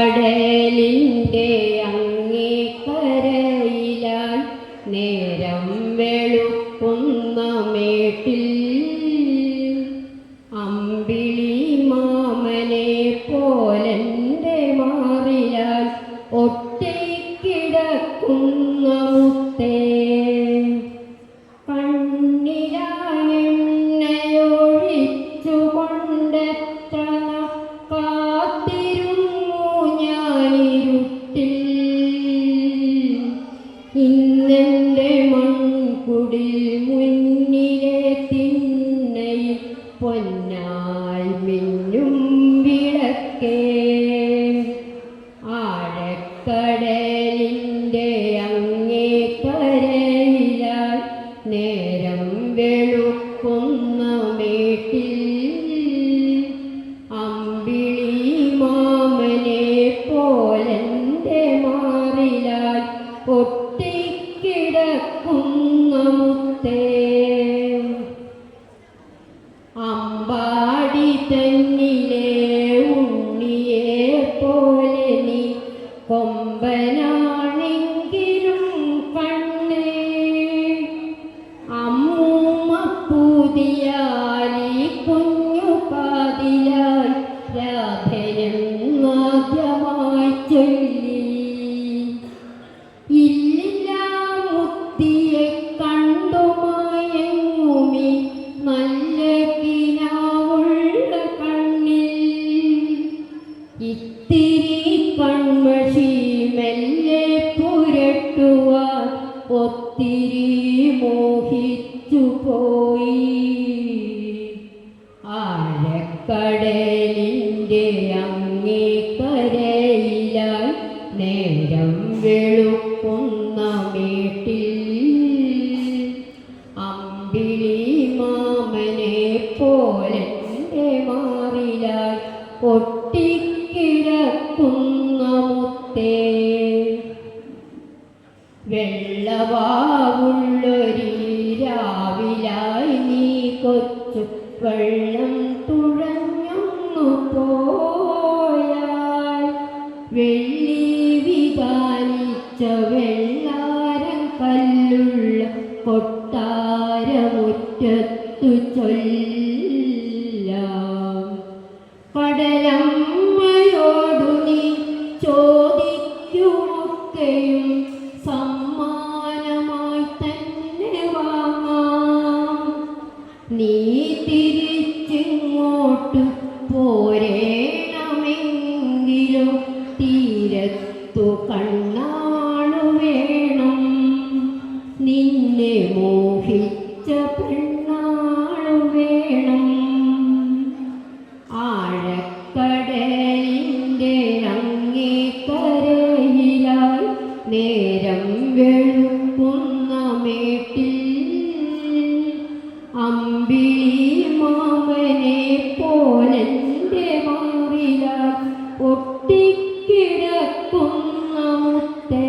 ആഴക്കടലിൻ്റെ അങ്ങേ കരയിലായി നേരം വെളുക്കുന്ന മേട്ടിൽ അമ്പിളി മാമനെ പോലെൻ്റെ മാറിലായി ഒട്ടിക്കിടക്കുന്ന മുത്തേ കണ്ണിലായെണ്ണയൊഴിച്ചു കൊണ്ടെത്ര കാത്തിരുന്നു ഞാനിരുട്ടിൽ ഇന്നെൻ്റെ മൺകുടിൽ മുന്നിലെ തിണ്ണയിൽ പൊന്നായി മിന്നും വിളക്കേ ആഴക്കടലിൻ്റെ അങ്ങേ കരയിലായി നേരം വെളുക്കുന്ന മേട്ടിൽ അമ്പിളി മാമനെ പോലെൻ്റെ മാറിലായി ഒട്ടിക്കിടക്കുന്ന മുത്തേ അമ്പാടി തന്നിലെ ഉണ്ണിയെ പോലെ നീ കൊമ്പനാണെങ്കിലും കണ്ണേ അമ്മൂമ്മ പുതിയാലി കുഞ്ഞു പാതിലായി രാധയെന്നാദ്യമായി ചൊല്ലി ഇല്ലില്ല മുത്തിയെ കണ്ടുമായെങ്ങുമി നല്ല കിനാവുള്ള കണ്ണിൽ ഇത്തിരി കൺമഷി മെല്ലെ പുരട്ടുവാൻ ഒത്തിരി മോഹിച്ചു പോയി ആഴക്കടലിൻ്റെ അങ്ങേ കരയിലായി നേരം വെളുക്കുന്ന മേട്ടിൽ അമ്പിളി മാമനെ പോലെൻ്റെ മാറിലായി ഒട്ടിക്കിടക്കുന്ന മുത്തേ വെള്ളവാവുള്ളൊരു രാവിലായി നീ കൊച്ചു വെള്ളം തുഴഞ്ഞൊന്നു പോയാൽ വെള്ളി വിധാനിച്ച വെള്ളാരം കല്ലുള്ള കൊട്ടാരമുറ്റത്തു ചൊല്ലാം കടലമ്മയോടു നീ ചോദിക്കുമൊക്കെയും സമ്മാനമായി തന്നെ വാങ്ങാം നീ തിരിച്ചിങ്ങോട്ട് പോരേണമെങ്കിലും തീരത്തു കണ്ണാണു വേണം നിന്നെ മോഹിച്ച പെണ്ണാണു വേണം ആഴക്കടലിൻ്റെ അങ്ങേ കരയിലായി നേരം വെളുക്കുന്ന മേട്ടിൽ അമ്പിളി മാമനെ പോലെൻ്റെ മാറിലായി ഒട്ടിക്കിടക്കുന്ന മുത്തേ